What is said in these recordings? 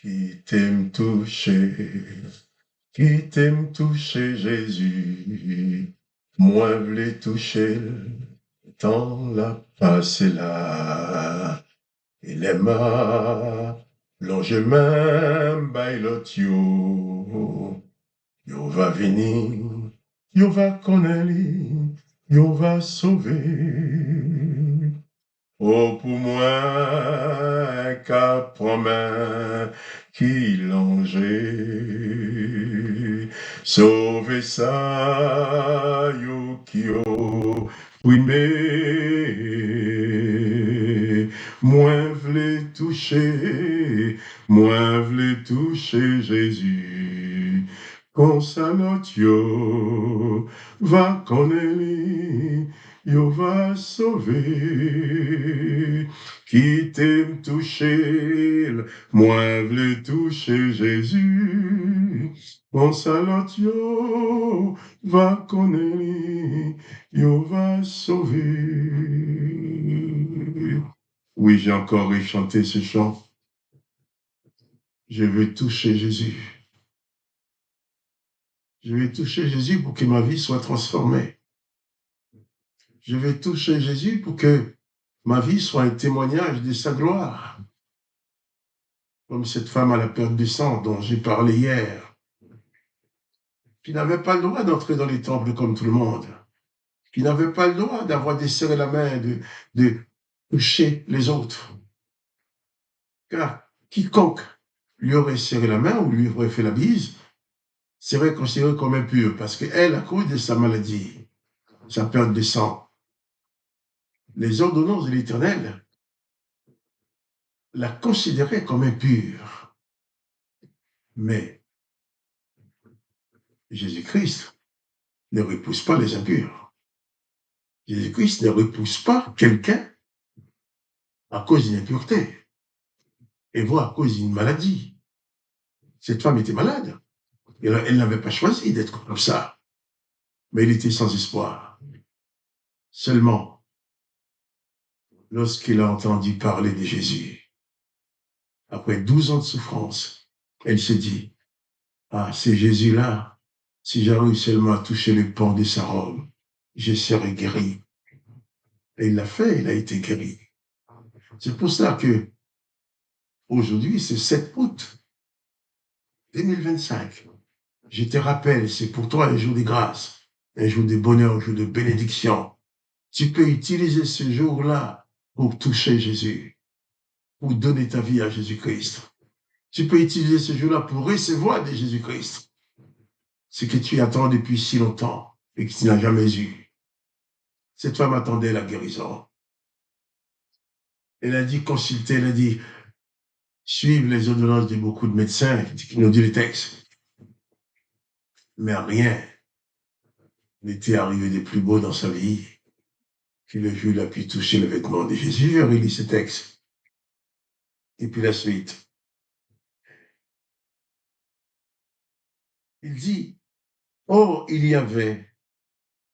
Qui t'aime toucher, Jésus, moi v'lais toucher, tant la passe là, il aima, plonge même, bailot yo va venir, yo va connaître, yo va sauver. Oh, pour moi, qu'à promet qui l'angé, sauver ça, yo qui yo, oui, mais, moins v'lais toucher Jésus, consalot yo, va connaître, yo va sauver, qui t'aime toucher, moi v'lais toucher Jésus, mon salut yo va connaître, yo va sauver. Oui, j'ai encore chanté ce chant. Je veux toucher Jésus. Je vais toucher Jésus pour que ma vie soit transformée. Je vais toucher Jésus pour que ma vie soit un témoignage de sa gloire. Comme cette femme à la perte de sang dont j'ai parlé hier, qui n'avait pas le droit d'entrer dans les temples comme tout le monde, qui n'avait pas le droit d'avoir desserré la main, de toucher les autres. Car quiconque lui aurait serré la main ou lui aurait fait la bise serait considéré comme impur, parce qu'elle, à cause de sa maladie, sa perte de sang, les ordonnances de l'Éternel la considéraient comme impure. Mais Jésus-Christ ne repousse pas les impurs. Jésus-Christ ne repousse pas quelqu'un à cause d'une impureté, et voire à cause d'une maladie. Cette femme était malade. Elle n'avait pas choisi d'être comme ça, mais elle était sans espoir. Seulement, lorsqu'elle a entendu parler de Jésus, après 12 ans de souffrance, elle se dit, ah, c'est Jésus-là, si j'arrive seulement à toucher le pan de sa robe, je serai guéri. Et il l'a fait, il a été guéri. C'est pour ça que aujourd'hui, c'est 7 août 2025. Je te rappelle, c'est pour toi un jour de grâce, un jour de bonheur, un jour de bénédiction. Tu peux utiliser ce jour-là pour toucher Jésus, pour donner ta vie à Jésus-Christ. Tu peux utiliser ce jour-là pour recevoir de Jésus-Christ ce que tu attends depuis si longtemps et que tu n'as jamais eu. Cette femme attendait la guérison. Elle a dit consulter, elle a dit suivre les ordonnances de beaucoup de médecins qui nous dit le texte. Mais rien n'était arrivé de plus beau dans sa vie que le jour où il a pu toucher le vêtement de Jésus. Je relis ce texte. Et puis la suite. Il dit, oh, il y avait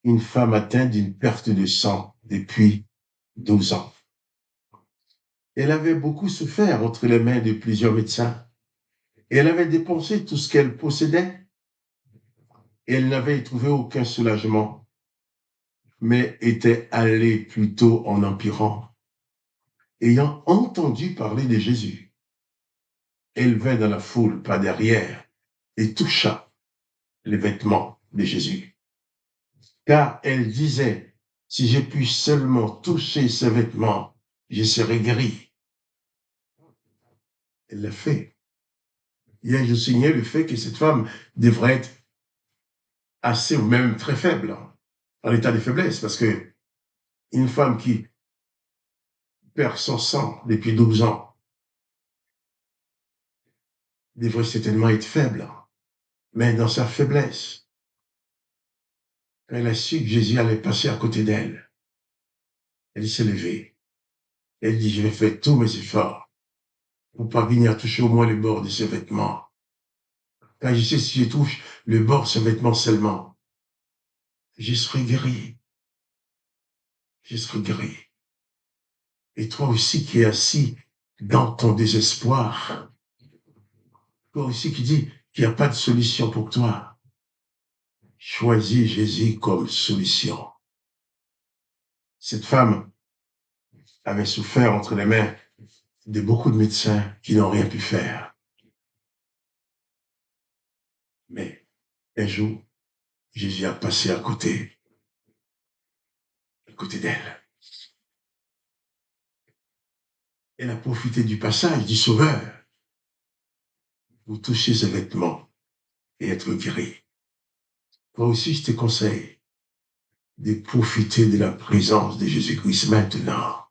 une femme atteinte d'une perte de sang depuis 12 ans. Elle avait beaucoup souffert entre les mains de plusieurs médecins. Et elle avait dépensé tout ce qu'elle possédait. Et elle n'avait trouvé aucun soulagement, mais était allée plutôt en empirant. Ayant entendu parler de Jésus, elle vint dans la foule par derrière et toucha les vêtements de Jésus. Car elle disait, si j'ai pu seulement toucher ses vêtements, je serai guéri. Elle l'a fait. Hier, je signais le fait que cette femme devrait être assez ou même très faible, en état de faiblesse, parce que une femme qui perd son sang depuis 12 ans devrait certainement être faible. Mais dans sa faiblesse, elle a su que Jésus allait passer à côté d'elle. Elle s'est levée. Elle dit, je vais faire tous mes efforts pour parvenir à toucher au moins le bord de ses vêtements. Car je sais, si je touche le bord de ses vêtements seulement, je serai guéri. Je serai guéri. Et toi aussi qui es assis dans ton désespoir, Toi aussi qui dis qu'il n'y a pas de solution pour toi, choisis Jésus comme solution. Cette femme avait souffert entre les mains de beaucoup de médecins qui n'ont rien pu faire. Mais un jour, Jésus a passé à côté d'elle. Elle a profité du passage du Sauveur pour toucher ses vêtements et être guérie. Toi aussi, je te conseille de profiter de la présence de Jésus-Christ maintenant.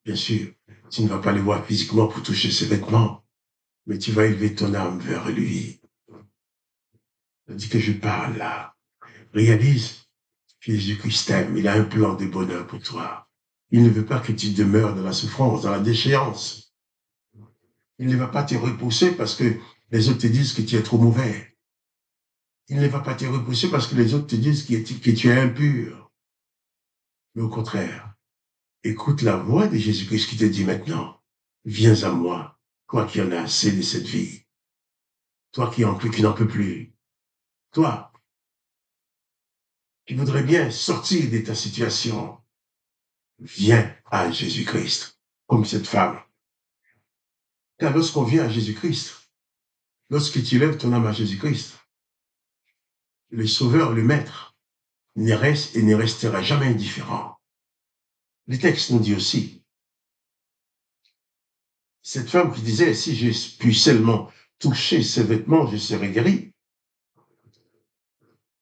Bien sûr, tu ne vas pas le voir physiquement pour toucher ses vêtements, mais tu vas élever ton âme vers lui. Tandis que je parle là, réalise que Jésus-Christ t'aime, il a un plan de bonheur pour toi. Il ne veut pas que tu demeures dans la souffrance, dans la déchéance. Il ne va pas te repousser parce que les autres te disent que tu es trop mauvais. Il ne va pas te repousser parce que les autres te disent que tu es impur. Mais au contraire, écoute la voix de Jésus-Christ qui te dit maintenant, viens à moi, toi qui en as assez de cette vie, toi qui n'en peux plus, toi qui voudrais bien sortir de ta situation, viens à Jésus-Christ, comme cette femme. Car lorsqu'on vient à Jésus-Christ, lorsque tu lèves ton âme à Jésus-Christ, le Sauveur, le Maître, ne reste et ne restera jamais indifférent. Le texte nous dit aussi, cette femme qui disait, si je puis seulement toucher ses vêtements, je serai guéri.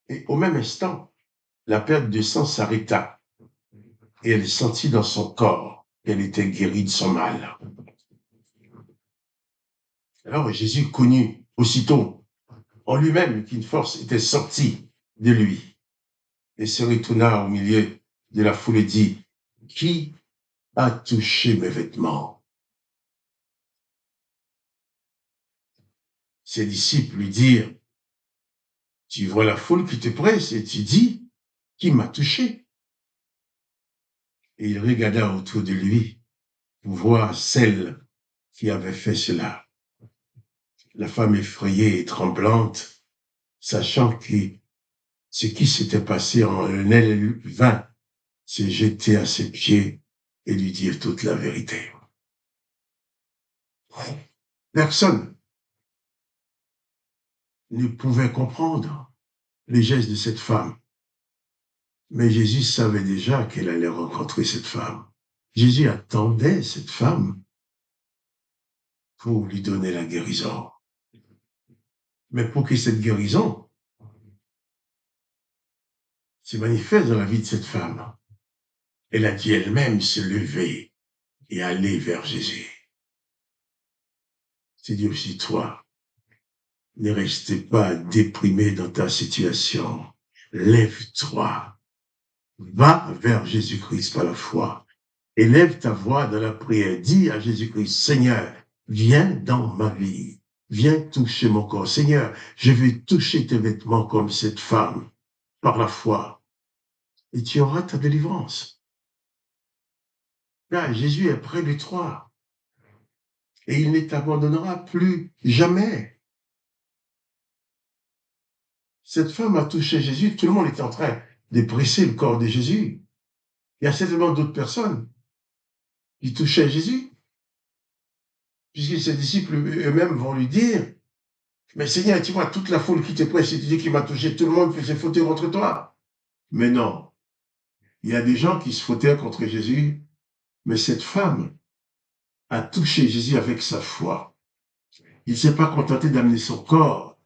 Et au même instant, la perte de sang s'arrêta et elle sentit dans son corps qu'elle était guérie de son mal. Alors Jésus connut aussitôt en lui-même qu'une force était sortie de lui et se retourna au milieu de la foule et dit, qui a touché mes vêtements? Ses disciples lui dirent, tu vois la foule qui te presse et tu dis, qui m'a touché? Et il regarda autour de lui pour voir celle qui avait fait cela. La femme effrayée et tremblante, sachant que ce qui s'était passé en elle vint se jeter à ses pieds et lui dire toute la vérité. Personne ne pouvait comprendre les gestes de cette femme. Mais Jésus savait déjà qu'elle allait rencontrer cette femme. Jésus attendait cette femme pour lui donner la guérison. Mais pour que cette guérison se manifeste dans la vie de cette femme, elle a dû elle-même se lever et aller vers Jésus. C'est dit aussi, toi, ne restez pas déprimé dans ta situation. Lève-toi, va vers Jésus-Christ par la foi. Élève ta voix dans la prière. Dis à Jésus-Christ, Seigneur, viens dans ma vie. Viens toucher mon corps. Seigneur, je vais toucher tes vêtements comme cette femme par la foi. Et tu auras ta délivrance. Là, Jésus est près de toi. Et il ne t'abandonnera plus jamais. Cette femme a touché Jésus. Tout le monde était en train de presser le corps de Jésus. Il y a certainement d'autres personnes qui touchaient Jésus. Puisque ses disciples eux-mêmes vont lui dire, mais Seigneur, tu vois, toute la foule qui te presse et tu dis qu'il m'a touché, tout le monde faisait fauter contre toi. Mais non, il y a des gens qui se fautaient contre Jésus, mais cette femme a touché Jésus avec sa foi. Il ne s'est pas contenté d'amener son corps.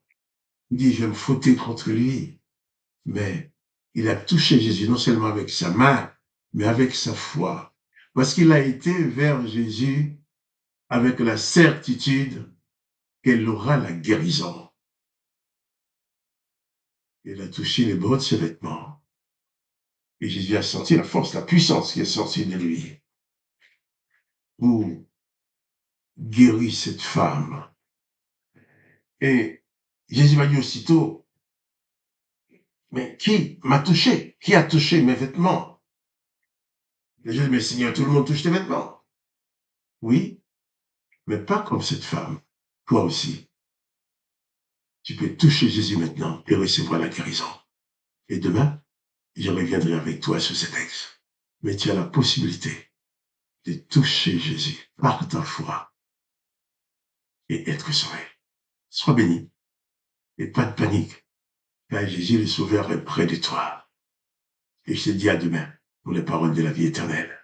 Il dit, je vais me fauter contre lui. Mais il a touché Jésus non seulement avec sa main, mais avec sa foi. Parce qu'il a été vers Jésus avec la certitude qu'elle aura la guérison. Elle a touché les bords de ses vêtements. Et Jésus a senti la force, la puissance qui est sortie de lui pour guérir cette femme. Et Jésus m'a dit aussitôt, mais qui m'a touché? Qui a touché mes vêtements? Et j'ai dit, mais Seigneur, tout le monde touche tes vêtements. Oui, mais pas comme cette femme. toi aussi, tu peux toucher Jésus maintenant et recevoir la guérison. Et demain, je reviendrai avec toi sur ce texte. Mais tu as la possibilité de toucher Jésus par ta foi et être sauvé. Sois béni et pas de panique, car Jésus le Sauveur est près de toi. Et je te dis à demain pour les paroles de la vie éternelle.